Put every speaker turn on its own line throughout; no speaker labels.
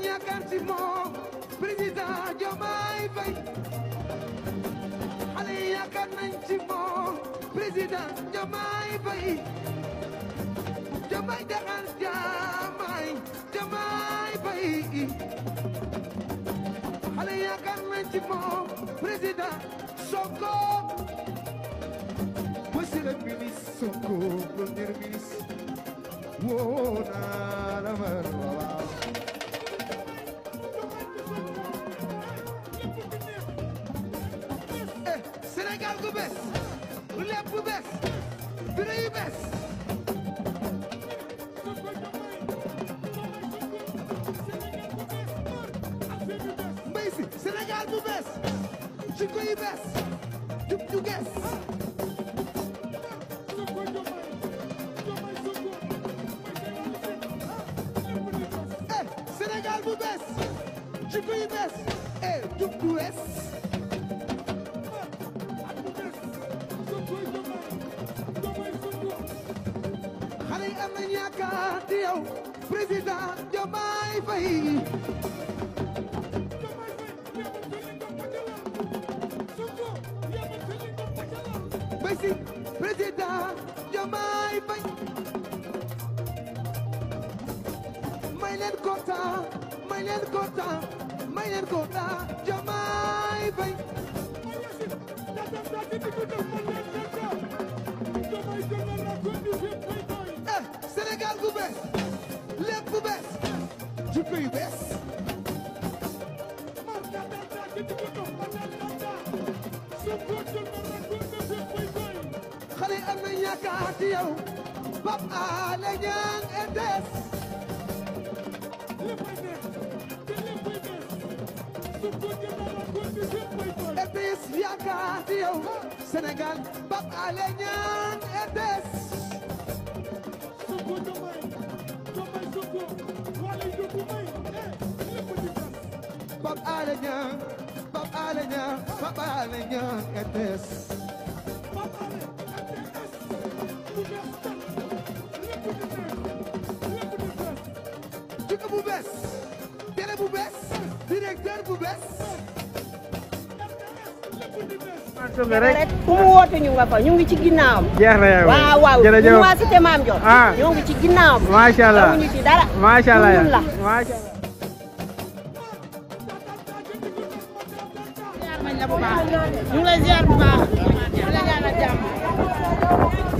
yaakaar ci moom président Diomaye Faye xale yi yaakaar nañ ci moom président Diomaye Faye Diomaye Diakhar Diomaye Faye xale yi yaakaar nañ ci moom président Sonko monsieur le ministre Sonko premier ministre woo naa la ma waaw Sénégal gu bees lépp bu bees bureau yu bees mbay si Sénégal bu bees jikko yu bees jub ju gees Sénégal bu bees jikko yu bees jub ju wees xale yi am nañ yaakaar ci yow président Diomaye Faye bay si président Diomaye Faye may leen ko temps may leen ko temps may leen ko temps Diomaye Faye Sénégal bu bees lépp bu bees jikko yu bees xale yi am nañ yaakaar ci yow Pape Alé Niang ETS ETS yaakaar ci yow Sénégal Pape Alé Niang ETS Pape Alé Niang Pape Alé Niang Pape Alé Niang ETS jikko bu bees télé bu bees directeur bu bees
rek ku mu woote ñu nga fa ñu ngi ci ginnaawam.
jeex na yow
waaw waaw
jërëjëf
ñu waa cité Mame Dior. ñoo ngi ci ginnaawam.
macha allah
amuñu ci dara.
macha allah
macha allah.
ñu ngi lay ziar bu baax di la ñaanal jàmm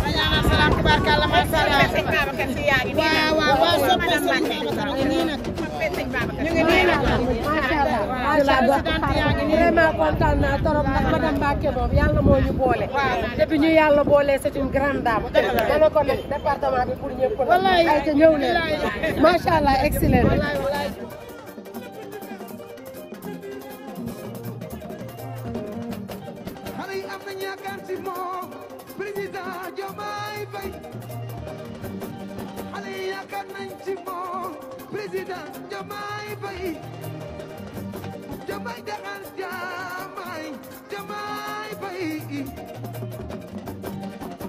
di la ñaanal salaam tubaarkalla macha allah waaw waaw waaw soppe sëñ Babacar ñu ngi nii nag ñu ngi nii nag
macha allah vraiment kontaan naa trop ndax madame Mbacke moom yàlla moo ñu boole. depuis ñu yàlla boole c'est une grande dame. dana ko def département bi pour ñëpp. wallaay ay ca ñëw leen macha allah excellent.
xale yi am nañ yaakaar ci moom président Diomaye Faye xale yi yaakaar nañ ci moom président Diomaye Faye Diomaye Diakhar Diomaye Faye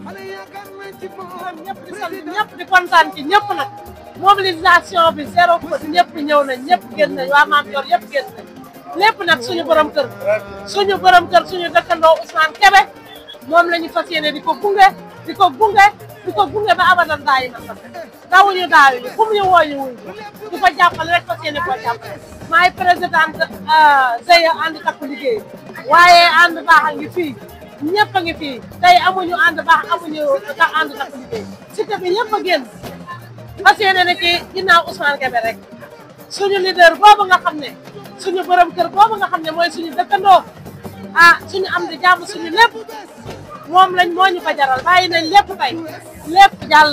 xale yi yaakaar nañ ci moom
ñëpp di sant ñëpp di kontaan ci ñëpp nag mobilisation bi zéro faute ñëpp ñëw nañ ñëpp génn nañ waa Mame Dior yëpp génn nañ lépp nag suñu borom kër suñu dëkkandoo Ousmane Kébé moom la ñu fas yéene di ko gunge ba abadan daayi na sax dawuñu daawuñu fu mu ñu woo ñu wuñ di ko jàppale rek fas yéene koo jàppale maay présidente GIE ànd takku liggéey waaye ànd baax a ngi fii ñëpp a ngi fii tey amuñu ànd baax amuñu ànd takku liggéey cité bi ñëpp a génn fas yéene ne ci ginnaaw Ousmane Kébé rek suñu leader boobu nga xam ne suñu borom kër boobu nga xam ne mooy suñu dëkkandoo suñu am di jàmm suñu lépp moom lañ moo ñu ko jaral bàyyi nañ lépp tey lépp jàll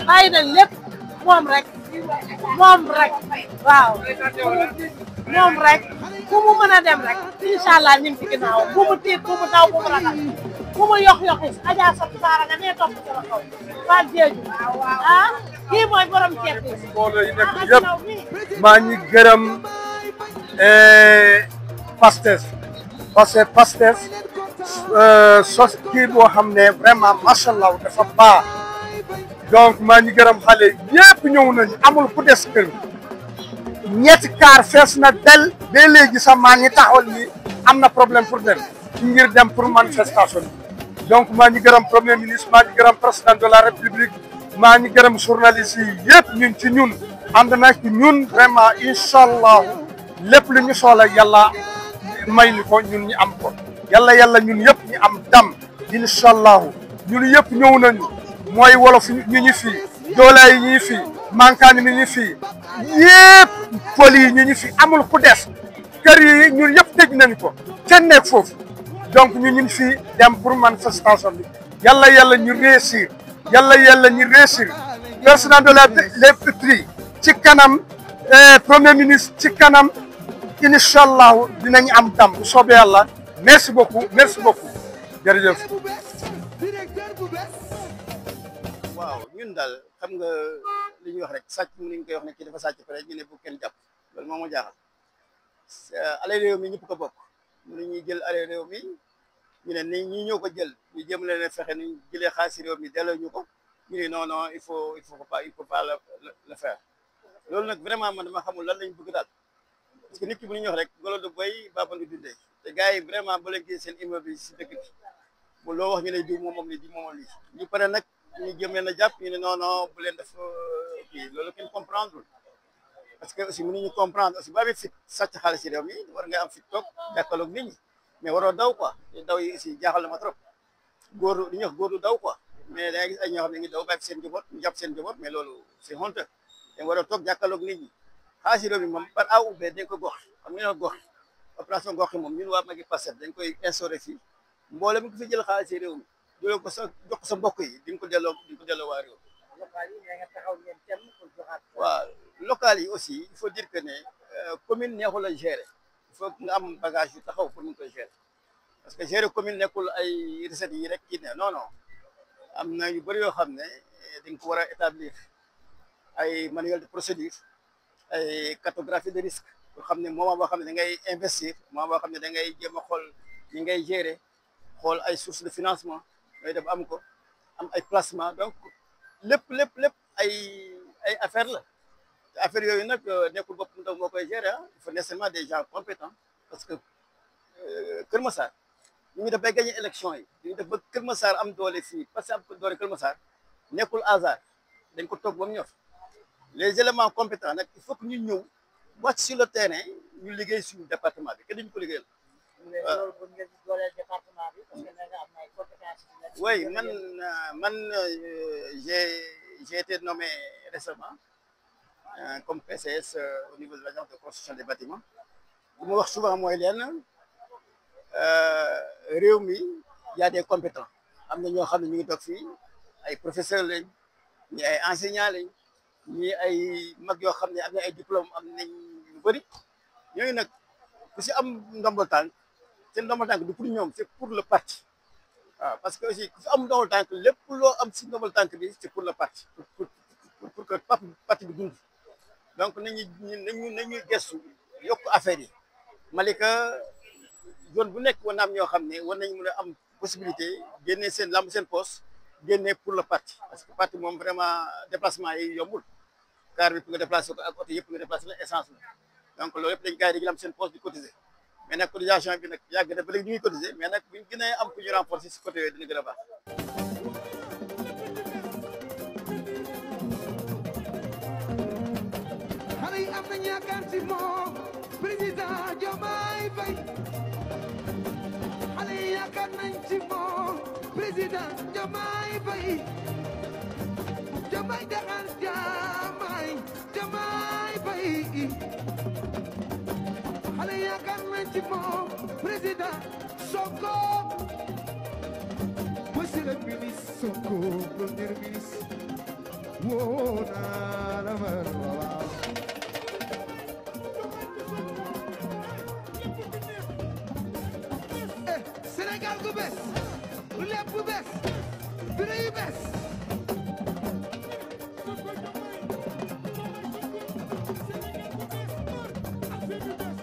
bàyyi nañ lépp moom rek waaw moom rek fu mu mën a dem rek incha allah ñu ngi ci ginnaaw bu mu tiit bu mu daw bu mu ragal bu mu yox-yoxi Adja Fatou Bara nga nee topp ci la kaw waa Jeeju kii mooy borom ceeb bi
mbooloo yi nekk yëpp maa ngi gërëm Pastef parce que Pastef sos kii boo xam ne vraiment macha allah dafa baax donc maa ngi gërëm xale yëpp ñëw nañu amul ku des kër ñetti kaar fees na del ba léegi sax maa ngi taxawal ni am na problème pour dem ngir dem pour manifestation bi donc maa ngi gërëm premier ministre maa ngi gërëm président de la république maa ngi gërëm journalistes yi yëpp ñun ci ñun ànd na ci ñun vraiment incha allah lépp lu ñu soxla yàlla may ñu ko ñun ñu am ko yàlla ñun yëpp ñu am dam incha allahu ñun yëpp ñëw nañu mooy wolof ñu ñu fii joolaa yi ñu fii mankaani mi ñu fii yëpp pël yi ñu fii amul ku des kër yi ñun yëpp tëj nañ ko kenn nekk foofu donc ñu fii dem pour manifestation bi yàlla ñu réussir yàlla ñu réussir président de la République ci kanam premier ministre ci kanam incha allahu dinañ am dam bu soobee yàlla merci beaucoup jërëjëf.
waaw ñun daal xam nga li ñuy wax rek sàcc mu ni ñu koy wax ne kii dafa sàcc pare ñu ne bu kenn jàpp loolu moo ma jaaxal ale réew mi ñëpp ko bokk mënu ñuy jël ale réew mi ñu ne ni ñi ñoo ko jël ñu jëm leen a fexe ni jëlee xaalis si réew mi delloo ñu ko ñu ne non il faut pas le faire loolu nag vraiment man dama xamul lan lañ bëgg daal parce que nit ki bu ñu wax rek golo du boy baabandi dundee te gars yi vraiment ba leen gis seen immeuble yi si dëkk bi bu loo wax ñu ne diw moom li di moom lii ñu pare nag ñu jëm leen a jàpp ñu ne non bu leen def kii loolu kenn comprendre parce que aussi mënuñu comprendre aussi ba bi fit sàcc xaalis ci réew mi war nga am fit toog jàkkaloog nit ñi mais waroo daw quoi daw yi aussi jaaxal na ma trop góor li ñuy wax góor du daw quoi mais da ngay gis ay ñoo xam ne ngi daw bàyyi seen njaboot ñu jàpp seen njaboot mais loolu c'est honteux da waroo toog jàkkaloog nit ñi xaalis ci réew mi moom par A ou B dañ ko gox xam nga gox opération gox yi moom ñun waa Magui Passef dañ koy instauré fii mboolem mi ko fi jël xaalis ci réew mi jëloo ko sa jox ko sa mbokk yi di nga ko delloo waa réew waaw local yi aussi il faut dire que ne commune neexul a gérer il faut nga am bagage yu taxaw pour mun koy gérer parce que gérer commune nekkul ay recettes yi rek kii ne non am na yu bëri yoo xam ne dañ ko war a établir ay manuel de procédure ay cartographie de risque yoo xam ne moment boo xam ne da ngay investir moment boo xam ne da ngay jéem a xool ni ngay gérer xool ay sources de financement yooyu def am ko am ay placement donc lépp ay affaire la te affaire yooyu nag nekkul bopp mu ndaw moo koy gérer il faut nécessairement des gens compétents parce que Kër Massar ñu ngi def bay gagné élection yi ñu def ba Kër Massar am doole fii parce que am doole Kër Massar nekkul hasard dañ ko toog ba mu ñor les éléments compétents nag il faut que ñu ñëw wàcc sur le terrain ñu liggéey suñu département bi kenn duñu ko liggéeyal. Oui, j'ai été nommé récemment comme PCS au niveau de l'agence de construction des bâtiments. Je me souvent moi réew mi y a des compétents. Am na ñoo xam ne ñu ngi toog fii ay professeurs lañ ñi ay enseignants lañ ñi ay mag yoo xam ne am na ay diplômes am nañ yu bëri ñooñu nag ku si am ndombal tànk seen ndombal tànk du pour ñoom c'est pour le parti. waaw parce que aussi ku fi am ndombal tànk lépp loo am si ndombal tànk bi c'est pour le parti pour que parti bi dund donc nañu gëstu yokk affaire yi Malika zone bu nekk war na am ñoo xam ne war nañu mën a am possibilité génne seen lamb seen poste génne pour le parti parce que parti moom vraiment déplacement yi yombul car bi pour nga déplacer ko ak oto yëpp nga déplacer la essence la donc loolu yëpp dañ gars yi dañu am seen poste di cotiser mais nag cotisation bi nag yàgg na ba léegi ñu ngi cotiser mais nag buñ gën a am ku ñu renforcer si côté yooyu dina gën a baax.
xale yi am nañu yaakaar ci moom président Diomaye Faye xale yi yaakaar nañ ci moom président Diomaye Faye Diomaye Diakhar Diomaye Faye xale yi yaakaar nañ ci moom président Sonko monsieur le ministre Sonko premier ministre woo naa la ma waaw Sénégal gu bees lépp bu bees biro yu bees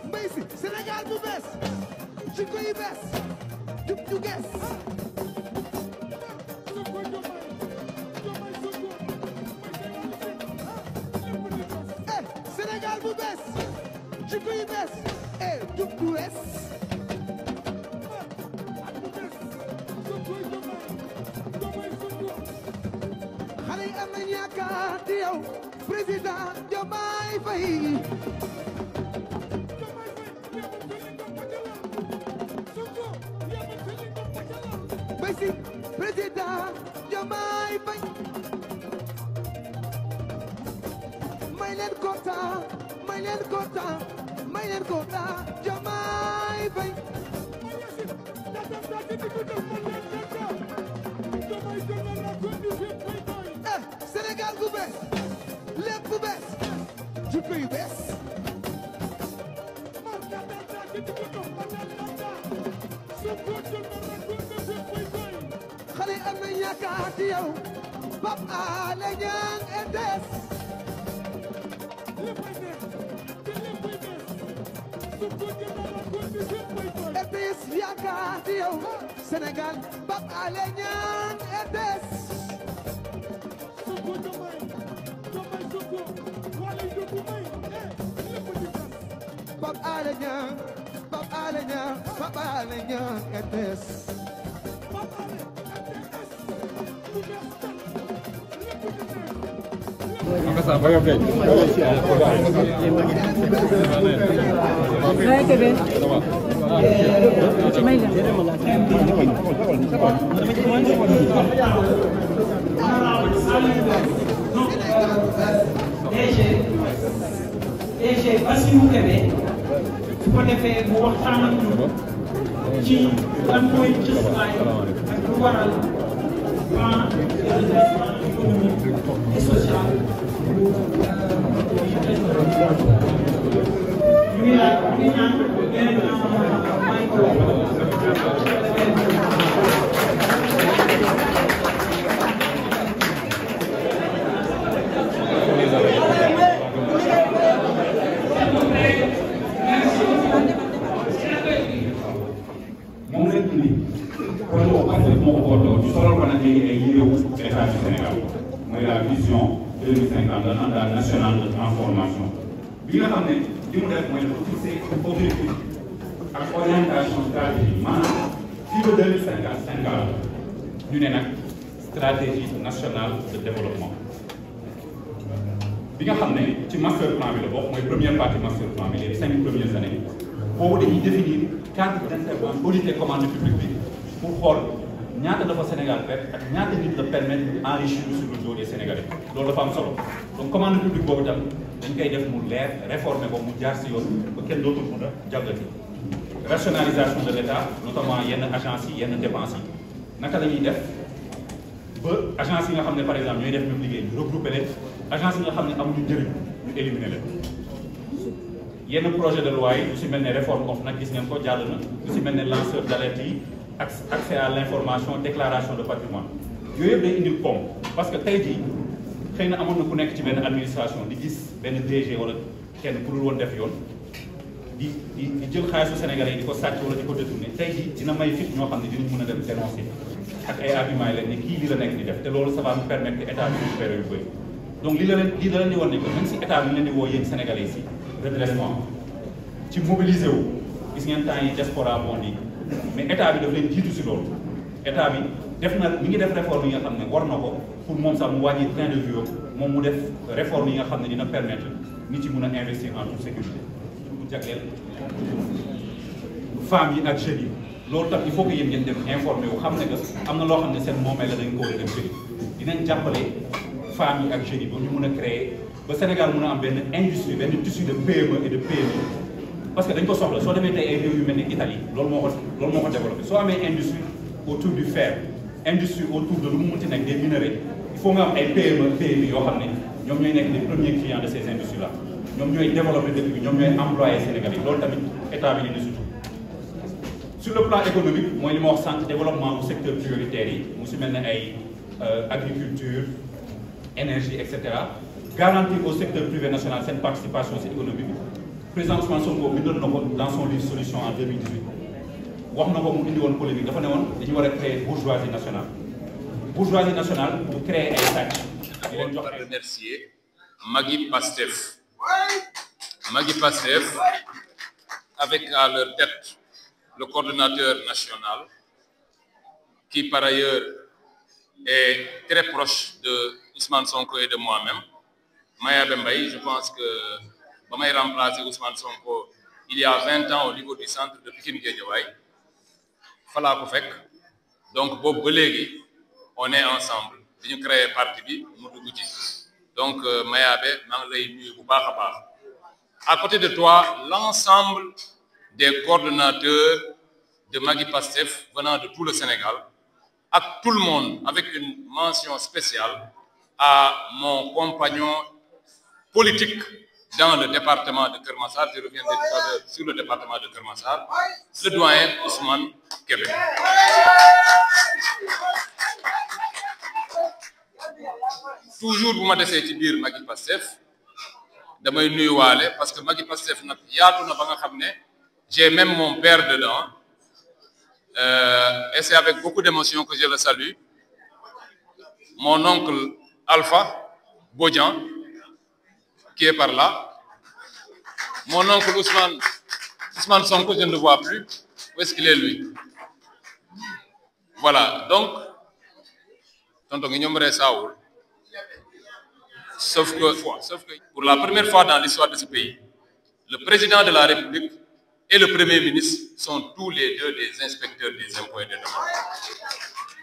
mbay si Sénégal bu bees jikko yu bees jub ju gees Sénégal bu bees jikko yu bees jub du wees xale yi am nañ yaakaar ci yow président Diomaye Faye bay si président Diomaye Faye may leen kontaan may leen kontaan may leen kontaan Diomaye Faye Sénégal gu bees lépp bu bees jikko yu bees xale am na yaakaar ci yow Pape Alé Niang ETS ETS yaakaar ci yow Sénégal Pape Alé Niang ETS Pape Alé Niang Pape Alé Niang Pape Alé Niang ETS
DG Bassirou Kébé su ko defee mu waxtaan ak ñun ci lan mooy cëslaay ak lu waral plan de redressement économique et social bu ñu ngi laaj ñu ngi ñaan beneen may ko
la vision 2050 d'un mandat national de transformation bi nga xam ne li mu def mooy dafa fixer objectif ak orientation stratégique maanaam fii ba 2050 Sénégal ñu ne nag stratégie nationale de développement bi nga xam ne ci master plan bi la bokk mooy première partie master plan bi les 5 premières années boobu dañuy définir cadre d'intervention audit et commande publique bi pour xool ñaata dafa Sénégal perte ak ñaata nit la permettre de enrichir sur le dos des Sénégalais loolu dafa am solo donc commande publique boobu tam dañ koy def mu leer réformer ko mu jaar si yoon ba kenn dootul mun a jalgati rationalisation de l'État notamment yenn agences yi yenn dépenses yi naka la ñuy def ba agence yi nga xam ne par exemple ñooy def même liggéey ñu regrouper leen agence yi nga xam ne amuñu njëriñ ñu éliminer leen yenn projet de loi yi lu si mel ne réforme of nag gis ngeen ko jàll na lu si mel ne lanceur d'alerte yi accès à l'information déclaration de patrimoine yooyu yëpp day indil koom parce que tey jii xëy na amoon na ku nekk ci benn administration di gis benn DG wala kenn ku dul woon def yoon di jël xaalisu Sénégalais yi di ko sàcc wala di ko détourné tey jii dina may fit ñoo xam ne dinañ mën a dem dénoncer ak ay arguments yi leen ne kii li la nekk di def te loolu ça va nous permettre que état bi récupérer yu bëri donc lii la leen di woon ne que même si état bi leen di woo yéen Sénégalais si redressement ci mobiliser wu gis ngeen temps yi diaspora moo nii mais état bi daf leen jiitu si loolu état bi def na mi ngi def réforme yi nga xam ne war na ko pour moom sax mu wàññi train de vie moom mu def réforme yi nga xam ne dina permettre nit ci mën a investir en toute sécurité pour jagleel femmes yi ak jeunes yi loolu tax il faut que yéen ngeen dem informé wu xam ne que am na loo xam ne seen moomeel la dañ ko war a dem jëli dinañ jàppale femmes yi ak jeunes yi ba ñu mën a créer ba Sénégal mën a am benn industrie benn tissu de PME et de PME parce que dañ ko soxla soo demee tey ay réew yu mel ni Italie loolu moo ko développé soo amee industrie autour du fer industrie autour de lu mu munti nekk des minerais il faut nga am ay PME PMI yoo xam ne ñoom ñooy nekk les premiers clients de ces industries là ñoom ñooy développé dëkk bi ñoom ñooy employé Sénégalais loolu tamit état bi ni surtout sur le plan économique mooy li ma wax sànq développement bu secteur prioritaire yi mu si mel ne ay agriculture énergie et cetera garantir au secteur privé national seen participation si économie bi président Ousmane Sonko bindoon na ko dans son livre solution en 2018 wax na ko mu indi woon polémique dafa ne woon dañu war a créer bourgeoisie nationale bu créer ay sàcc di leen jox
remercier Magui Pastef Magui Pastef, avec à leur tête le coordonnateur national, qui par ailleurs est très proche de Ousmane Sonko et de moi-même. Mayabé Mbaye, je pense que je vais remplacer Ousmane Sonko il y a 20 ans au niveau du centre de Pikine Guédiawaye. Fala ko fek. Donc bobu ba légui on est ensemble. Nous créé parti bi mu dugg ci. Donc Mayabé maa ngi lay nuyu bu baax a baax. À côté de toi, l'ensemble des coordonnateurs de Magui Pastef venant de tout le Sénégal, à tout le monde, avec une mention spéciale à mon compagnon politique dans le département de Keur Massar. Je reviendrai tout à l'heure sur le département de Keur Massar, le doyen Ousmane Kébé. Toujours bu ma desee ci biir Magui Pastef damay nuyuwaale parce que Magui Pastef nag yaatu na ba nga xam ne j'ai même mon père dedans et c'est avec beaucoup d'émotion que je le salue. Mon oncle Alpha Bodian qui est par là, mon oncle Ousmane Sonko, je ne le vois plus. Où est-ce qu'il est lui? Voilà, donc tonton Guignomre Saoul. Sauf que pour la première fois dans l'histoire de ce pays, le président de la République et le premier ministre sont tous les deux des inspecteurs des impôts et des domaines.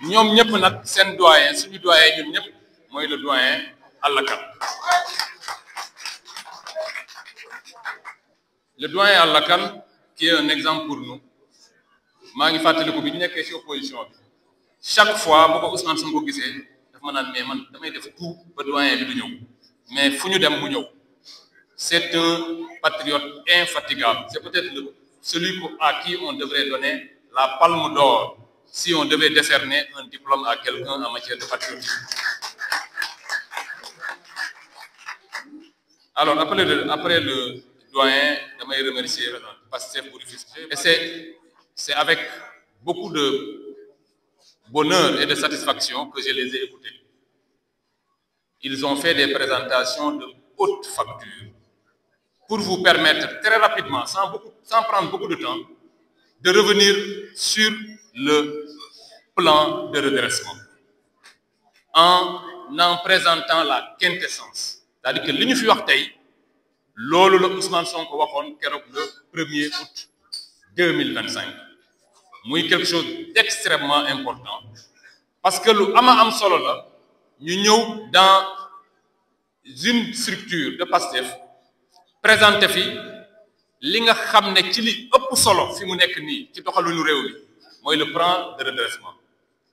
Ñoom ñëpp nag seen doyen suñu doyen ñun ñëpp mooy le doyen Alla Kane. Le doyen Alla Kane qui est un exemple pour nous. Maa ngi fàttaliku bi ñu nekkee ci opposition bi chaque fois bu ko Ousmane Sonko gisee daf ma naan mais man damay def tout ba doyen bi du ñëw mais fu ñu dem mu ñëw. C'est un patriote infatigable. C'est peut-être celui à qui on devrait donner la palme d'or si on devait décerner un diplôme à quelqu'un en matière de patriotisme. Alors, après le doyen, je vais remercier Pastef pour et c'est avec beaucoup de bonheur et de satisfaction que je les ai écoutés. Ils ont fait des présentations de haute facture pour vous permettre très rapidement, sans prendre beaucoup de temps, de revenir sur le plan de redressement en présentant la quintessence. C'est-à-dire que li ñu fi wax tey loolu la Ousmane Sonko waxoon keroog le 1er août 2025 muy quelque chose d'extrêmement important parce que lu am solo la ñu ñëw dans une structure de Pastef présenté fi li nga xam ne ci li ëpp solo fi mu nekk nii ci doxalinu réew mi mooy le plan de redressement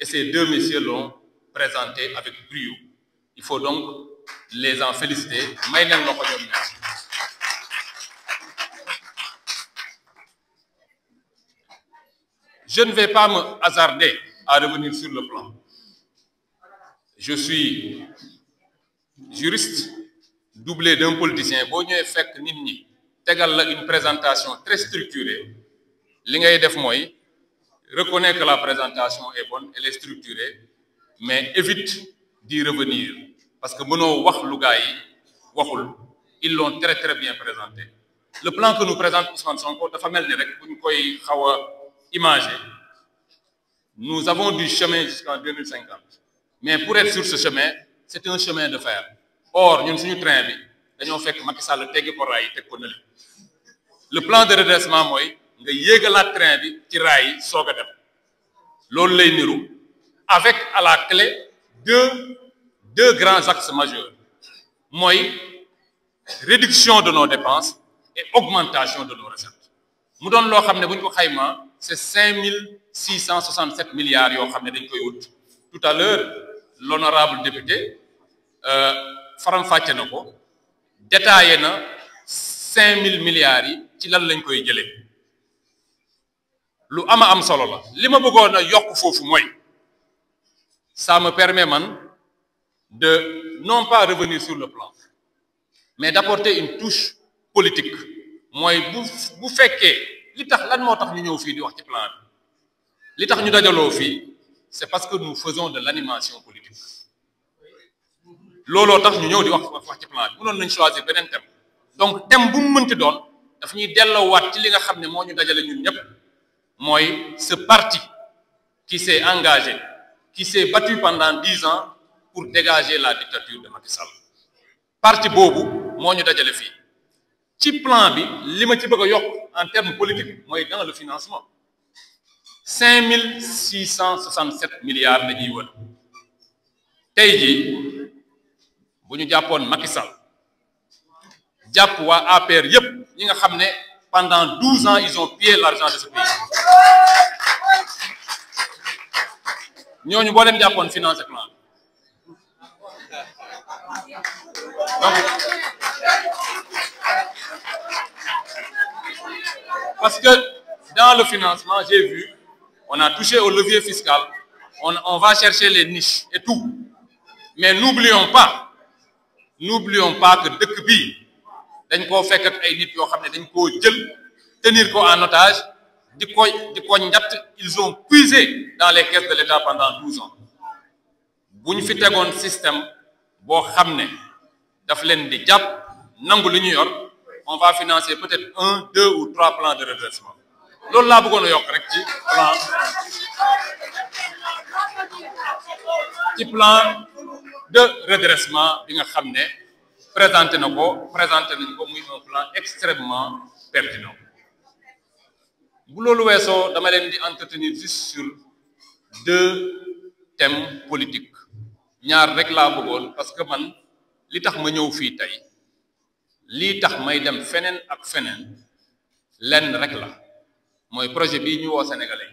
et ces deux messieurs l'ont présenté avec brio. Il faut donc les en féliciter. May leen loxo ñoom ñaar. Je ne vais pas me hasarder à revenir sur le plan. Je suis juriste doublé d'un politicien. Boo ñëwee fekk nit ñi tegal la une présentation très structurée li ngay def mooy reconnaître que la présentation est bonne, elle est structurée, mais évite d'y revenir parce que mënoo wax lu gaa yi waxul. Ils l'ont très très bien présenté. Le plan que nous présente Ousmane Sonko dafa mel ni rek bu ñu koy xaw a imager. Nous avons du chemin jusqu'en 2050. Mais pour être sur ce chemin, c'est un chemin de fer. Or, ñun suñu train bi dañoo fekk Macky Sall teggi ko raay teg ko nële. Le plan de redressement mooy nga yéegalaat train bi ci raay yi soog a dem. Loolu lay niru avec à la clé deux grands axes majeurs. Mooy réduction de nos dépenses et augmentation de nos recettes. Mu doon loo xam ne bu ñu ko xaymaa c'est 5667 milliards yoo xam ne dañ koy wut. Tout à l'heure, l'honorable député faram-fàcce na ko détaillé na 5000 milliards yi ci lan lañ koy jëlee lu am solo la li ma bëggoon a yokk foofu mooy ça me permet man de non pas revenir sur le plan mais d'apporter une touche politique mooy bu fekkee li tax lan moo tax ñu ñëw fii di wax ci plan bi li tax ñu dajaloo fii c'est parce que nous faisons de l'animation politique looloo tax ñu ñëw di wax ci plan bi mënoon nañ choisir beneen thème donc thème bu mu mënti doon daf ñuy delloowaat ci li nga xam ne moo ñu dajale ñun ñëpp mooy ce parti qui s'est engagé qui s'est battu pendant 10 ans pour dégager la dictature de Macky Sall parti boobu moo ñu dajale fii ci plan bi li ma ci bëgg a yokk en termes politiques mooy dans le financement 5667 milliards la ñuy wër tey jii bu ñu jàppoon Macky Sall jàpp waa APR yépp ñi nga xam ne pendant 12 ans ils ont pillé l'argent de ce pays ñooñu boo leen jàppoon financer plan donc parce que dans le financement j'ai vu on a touché au levier fiscal on va chercher les niches et tout mais n'oublions pas que dëkk bii dañ koo fekk ak ay nit yoo xam ne dañ koo jël tenir ko en otage di ko njatt ils ont puisé dans les caisses de l'État pendant 12 ans bu ñu fi tegoon système boo xam ne daf leen di jàpp nangu li ñu yor on va financer peut-être 1, 2 ou 3 plans de redressement loolu laa bëggoon a yokk rek ci plan de redressement bi nga xam ne présenté nañ ko muy un plan extrêmement pertinent bu loolu weesoo dama leen di entretenir juste sur 2 thèmes politiques ñaar rek laa bëggoon parce que man li tax ma ñëw fii tey lii tax may dem feneen ak feneen lenn rek la mooy projet bii ñu woo Sénégalais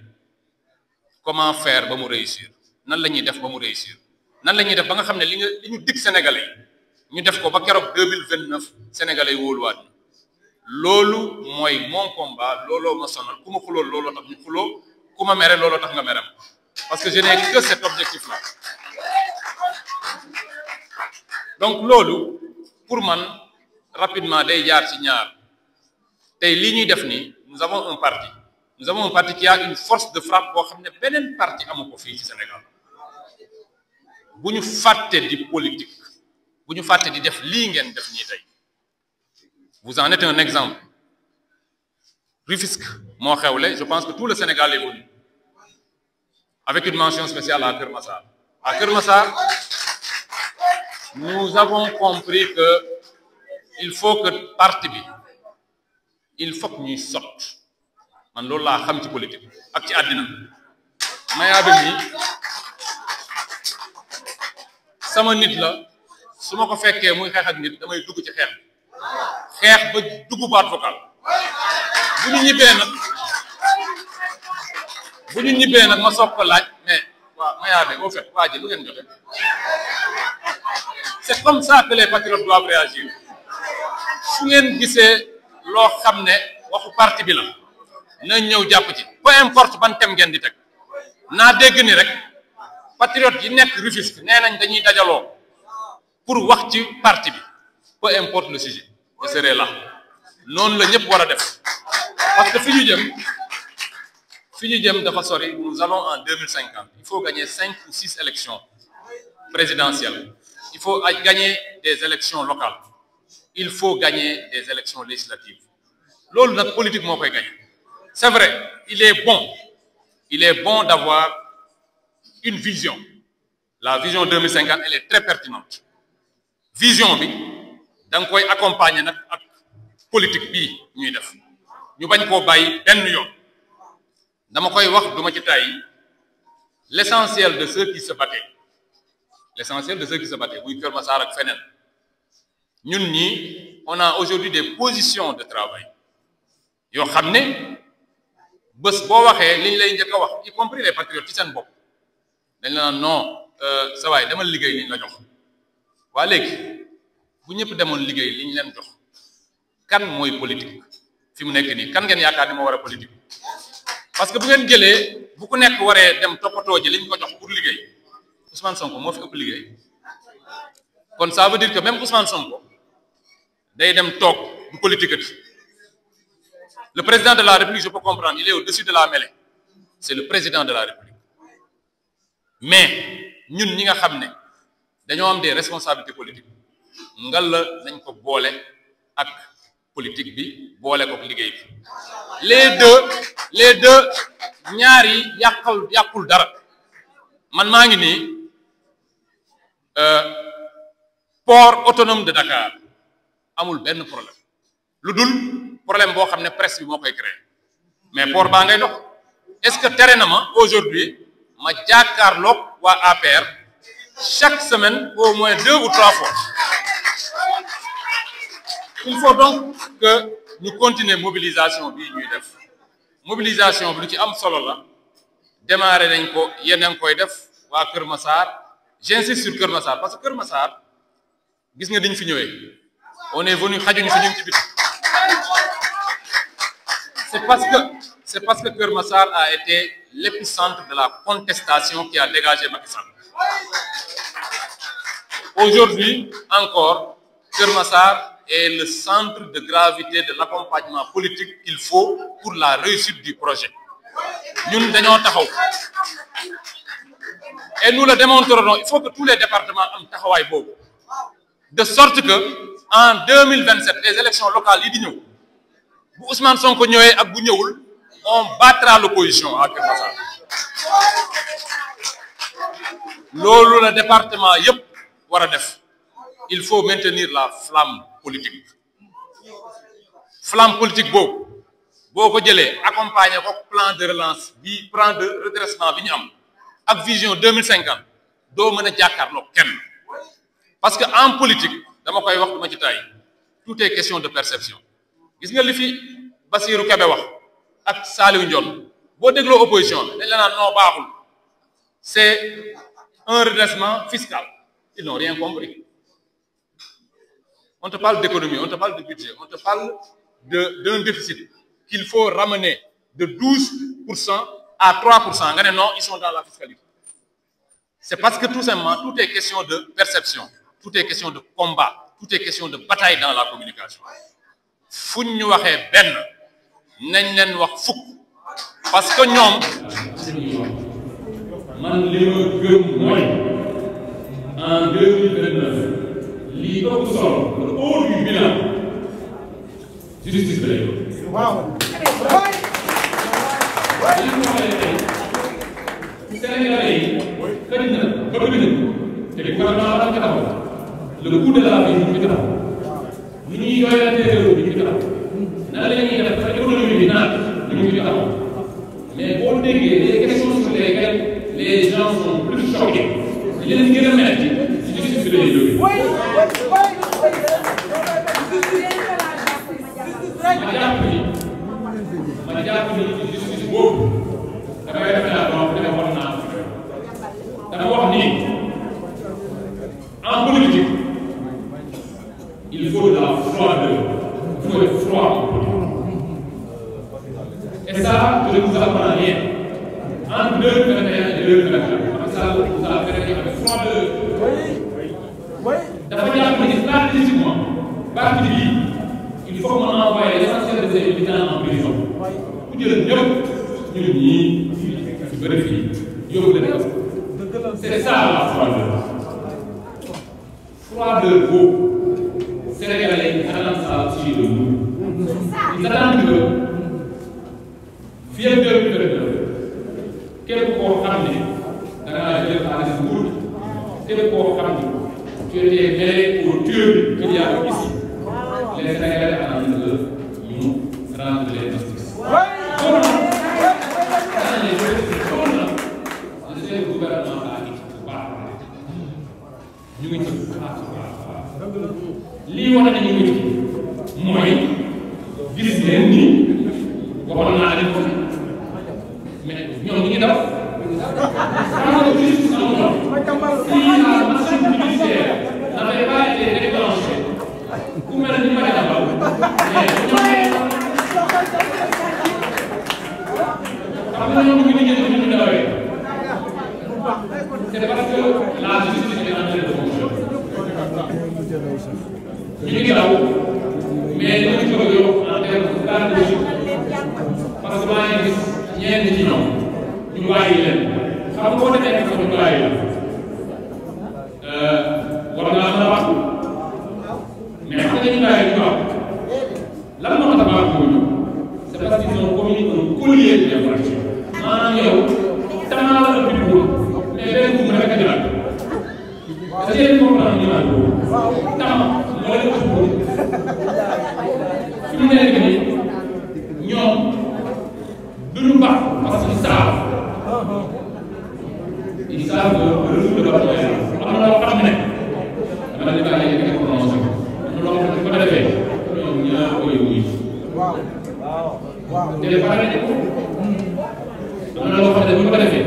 comment faire ba mu réussir nan la ñuy def ba mu réussir nan la ñuy def ba nga xam ne li ñu dig Sénégalais ñu def ko ba keroog 2029 Sénégalais yi wóoluwaat loolu mooy mon combat looloo ma sonal ku ma xuloo looloo tax ñu xuloo ku ma mere looloo tax nga merem parce que je n'ai que cet objectif là donc loolu pour man rapidement day jaar ci ñaar tey lii ñuy def nii nous avons un parti qui a une force de frappe boo xam ne beneen parti amu ko fii ci Sénégal bu ñu fàtte di politique bu ñu fàtte di def lii ngeen def nii tey vous en êtes un exemple Rufisque moo xewle je pense que tout le Sénégal est venu avec une mention spéciale à Keur Massar. À Keur Massar nous avons compris que il faut que parti bi il faut que ñuy sot man loolu laa xam ci politique ak ci àddina Mayaabe mi sama nit la su ma ko fekkee muy xeex ak nit damay dugg ci xeex ba dugg baat vocal bu ñu ñibbee nag ma soog ko laaj mais waaw Mayaabe au fait waa ji lu ngeen joxe c'est comme ça que les patriotes doivent réagir su ngeen gisee loo xam ne waxu parti bi la na ñëw jàpp ci peu importe ban thème ngeen di teg naa dégg ni rek patriote yi nekk Rufisque nee nañ dañuy dajaloo pour wax ci parti bi peu importe le sujet je serai là noonu la ñëpp war a def parce que fi ñu jëm dafa sori nous allons en 2050 il faut gagner 5 ou 6 élections présidentielles il faut gagner des élections locales il faut gagner des élections législatives loolu nag politique moo koy gagner c'est vrai il est bon d'avoir une vision la vision 2050 elle est très pertinente vision bi da nga koy accompagner nag ak politique bii ñuy def ñu bañ koo bàyyi benn yoon dama koy wax duma ci tàyyi l'essentiel de ceux qui se battaient muy Keur Massar ak feneen ñun ñii on a aujourd'hui des positions de travail yoo xam ne bés boo waxee li ñu lay njëkk a wax y compris les patriotes ci seen bopp dañ la naan non sa waay demal liggéey li ñu la jox waa léegi bu ñëpp demoon liggéey li ñu leen jox kan mooy politique fi mu nekk nii kan ngeen yaakaar ni moo war a politique parce que bu ngeen jëlee bu ku nekk waree dem toppatoo ji li ñu ko jox pour liggéey Ousmane Sonko moo fi ëpp liggéey kon ça veut dire que même Ousmane Sonko day dem toog du politique le président de la République je peux comprendre il est au-dessus de la mêlée c'est le président de la République mais ñun ñi nga xam ne dañoo am des responsabilités politiques ngal la nañ ko boole ak politique bi boole ko liggéey bi les deux ñaar yi yàqul dara man maa ngi nii port autonome de Dakar amul benn problème lu dul problème boo xam ne presse bi moo koy créer mais port baa ngay dox est-ce que tere na ma aujourd'hui ma jàkkaarloog waa APR chaque semaine au moins 2 ou 3 fois il faut donc que ñu continuer mobilisation bii ñuy def mobilisation bi lu ci am solo la démarré nañ ko yéen a ngi koy def waa Kër Massar j'insiste sur Kër Massar parce que Kër Massar gis nga diñ fi ñëwee on est venu xajuñu fi ñu ngi ci biti c'est parce que Kër Massar a été l'épicentre de la contestation qui a dégagé Macky Sall. Aujourd'hui encore, Kër Massar est le centre de gravité de l'accompagnement politique qu'il faut pour la réussite du projet. Ñun dañoo taxaw et nous le démontrerons. Il faut que tous les départements am taxawaay boobu de sorte que en 2027 les élections locales yi di ñëw bu Ousmane Sonko ñëwee ak bu ñëwul on battra l'opposition à Kër Massar loolu la département yépp war a def. Il faut maintenir la flamme politique boobu boo ko jëlee accompagner ko plan de relance bi plan de redressement bi ñu am ak vision 2050 doo mën a jàkkaarloo kenn parce que en politique dama koy wax duma ci tay tout est question de perception gis nga li fi Bassirou Kébé wax ak Saliou Ndione boo dégloo opposition bi dañ la naan non baaxul c'est un redressement fiscal ils n'ont rien compris. On te parle d'économie, on te parle de budget, on te parle d'un déficit qu'il faut ramener de 12% à 3%. Non, ils sont dans la fiscalité. C'est parce que tout simplement, tout est question de perception, tout est question de combat, tout est question de bataille dans la communication. Fu ñu waxee benn nañ leen wax fukk parce que ñoom.
man li ma gëm mooy en 2029. lii ëpp solo le haut du bilan justice bi lay doon. waaw. li ñu xoolee tey Sénégalais yi xëy na bëgg nañu te gouvernement ba nga taxaw le coût de la vie ñu ngi taxaw ni ñuy doyatee réew mi ñu ngi taxaw nan la ñuy def ba économie bi naat ñu ngi taxaw mais boo déggee les questions sur lesquelles les gens sont plus choqués li leen gën a metti justice bi lay jógee. ma jàpp ni justice boobu damay def naa donc defoon naa dama wax ni en politique il faut de la froideur, il faut être froid en politique. Et ça, je ne vous apprends rien. Entre 2021 et 2024, ça vous a fait avec froideur. Dafa jàpp ni stratégiquement parti bi il faut qu'on envoie l'essentiel de ces militants en prison. Ku jël ñëpp ñun ñii ci bëri fii yóbbu leen kaso. C'est ça la froideur. Froideur boobu Sénégalais yi attendent ça aussi de nous. Ils attendent que fii ak 2029 képp koo xam ne da ngaa jël xaalis nguur képp koo xam ne tu étais mêlé au tueur qu'il y a ici. Les Sénégalais attendent que ñu rendre les justice. Le gouvernement a dit ñu ngi ci lii wane nañu ngi ci mooy gis ngeen ni waxoon naa leen ko mais ñoom ñu ngi daw xam nga justice amul si la machine judiciaire n'avait pas été déclenchée ku mel ni ma dabal mais xam nga ñoom ñu ngi liggéey ñu ñu dawee c'est parce que la justice est en train de fonctionner ñu ngi daw mais ñu ngi bëgg a yokk en terme de stratégie parce que maa ngi gis ñenn ci ñoom ñu bàyyi leen xam nga boo demee ak ñu bàyyi la war ngaa mën a wax mais xam nga ñu bàyyi ñu wax est-ce que yéen comprendre ñu naan tam moo leen ëpp fi mu nekk nii ñoom duñu baax parce que ils savent que le retour de votre moyen am na loo xam ne dama ne bàyyi nga ko prononcé am na loo xam ne bu ko defee ñoom ñaar koy wuy te pare am na loo xam ne bu ko defee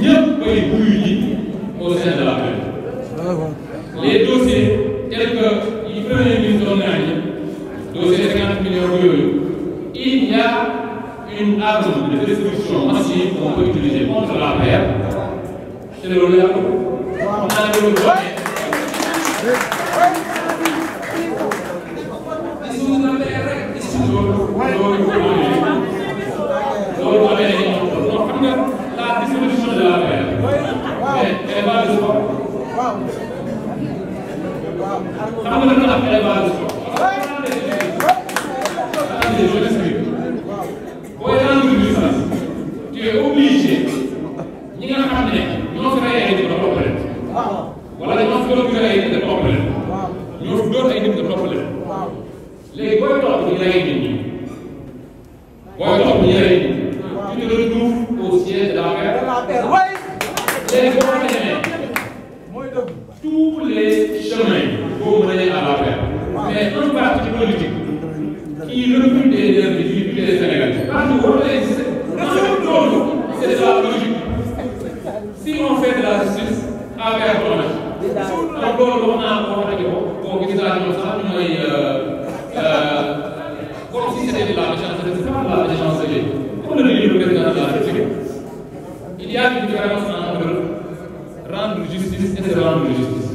ñëpp koy wuyu ji au sein de la paix. Les dossiers tels que yi premier ministre doon naa ni dossier 50 millions yooyu il y a une arme de destruction massive qu'on peut utiliser contre la paix. C'est le rôle de la paix. On a le rôle de la paix. La distribution de la paix, elle va de soi. Elle va de soi. Je m'explique. Pour rendre justice, tu es obligé. Nous avons fait des problèmes. Voilà, nous avons fait des problèmes. Nous avons fait des problèmes. Les boycotts, il y a une boycott, il y a une. Tu te retrouves au siège de la paix. Les Guadeloupéens, tous les chemins vont mener à la paix. Mais un parti politique qui recrute des difficultés des Sénégalais, c'est de la logique. Si on fait de la justice, à faire on a comme si c'était de la méchanceté, c'est pas de la méchanceté. Comme le dit le président de la République, il y a une différence entre rendre justice et se rendre justice.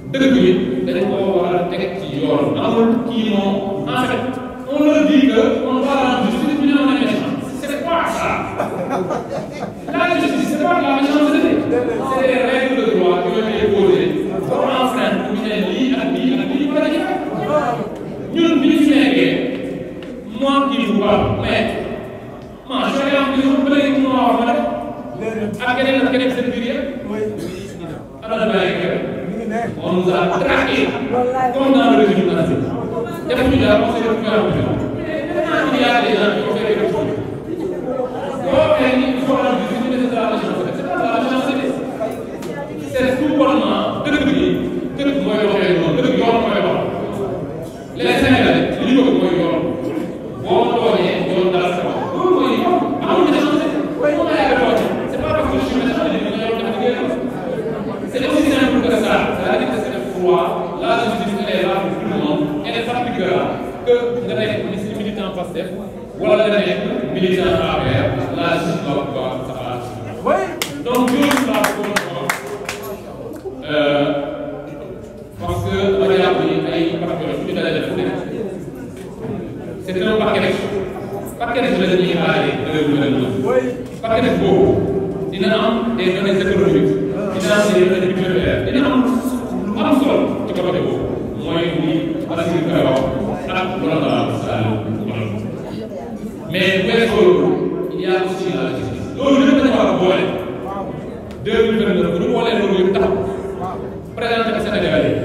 Dëgg bi dañ ko war a teg ci yoon amul kii moom en fait on leur dit que on va rendre justice mais on est méchant. C'est quoi ça? La justice c'est pas de la méchanceté, c'est des règles de droit qui ont été posées pour enfreindre pour ñu ne lii ak lii ak lii war a def. Ñun bi ñu fi nekkee moi qui vous parle mais man je suis en prison ba léegi mu wax ma def ak keneen seen biir yëpp alors on nous a traqué comme dans le régime nazi. Defuñu dara on s'est retrouvé en prison. Il y a des gens qui ont fait quelque chose. Il faut rendre justice, mais c'est de la méchanceté. C'est pas de la méchanceté. C'est tout bonnement dëgg bi dëgg mooy waxee noonu dëgg yoon mooy wax. Les Sénégalais li ñu bëgg mooy yoon. Boo tooñee yoon dara sa bopp. Loolu mooy amul méchanceté. C'est pas parce que je suis méchant que je vais c'est aussi simple que ça. C'est-à-dire que c'est le droit, la justice est là pour tout le monde, et elle s'appliquera que nga nekk militant Pastef wala nga nekk militant APR, la justice doit pouvoir s'appliquer. Donc yooyu laa bëggoon wax parce que dama jàpp ni ay patriotes suñu dalee def nekk c'est un paquet la ñuy xaaree 2029. Paquet boobu dina am des données économiques. dina am des données budgétaires dina am lu am solo ci côté boobu mooy ni Bassirou koy wax ak l'honorable Saliou mais bu weesoo loolu il y a aussi la justice loolu lépp dañu war a boole 2029 bu ñu boolee loolu yëpp taxaw présenté ko Sénégalais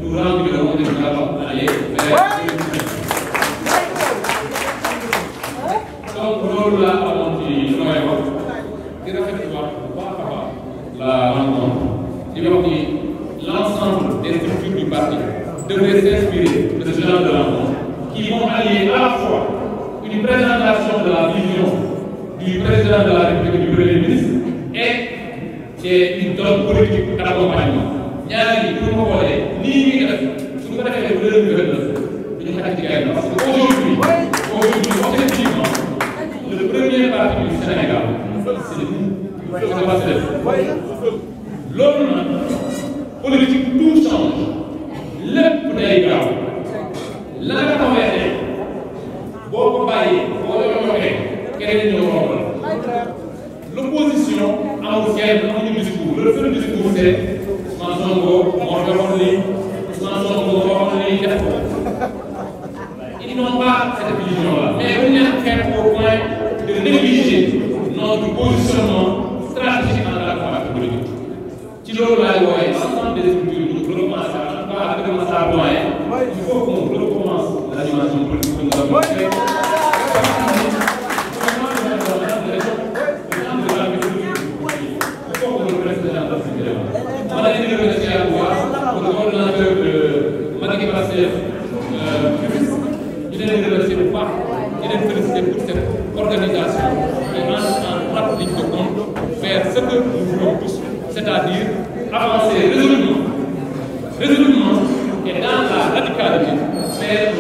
nous rendirons des travaux aller vers donc loolu laa amoon ci lu may wax di rafetlu wax bu baax a baax la rencontre di wax ni l'ensemble des structures du parti devraient s'inspirer de ce genre de rencontre qui vont allier à la fois une présentation de la vision du président de la République du Premier ministre et une donne politique d'accompagnement. ñaar yi pour ma xoolee nii ñuy def su ko defee bu 2029 dañu xaj ci gars parce que aujourd'hui objectivement le premier parti du Sénégal c'est nous. Loolu nag politique tout change lépp day gaaw la nga xamante boo ko bàyyee boo yokkee keneen ñëw romb la l'opposition amul kenn amuñu discours le seul discours c'est Ousmane Sonko moo defoon lii Ousmane Sonko moo waxoon lii def ko ils n'ont pas cette vision là mais bu ñu leen au point de négliger notre positionnement stratégique en tant que parti politique ci loolu laay des structures pour recommencer, en tout cas avec le massage moyen, il faut qu'on recommence l'animation politique que nous avons fait. On a été remercié à voir pour le coordonnateur de Madické Pastef, il est remercié bu baax, il est félicité pour cette organisation qui entre en droite ligne de compte vers ce que nous voulons tous, c'est-à-dire avancer résolument et dans la radicalité vers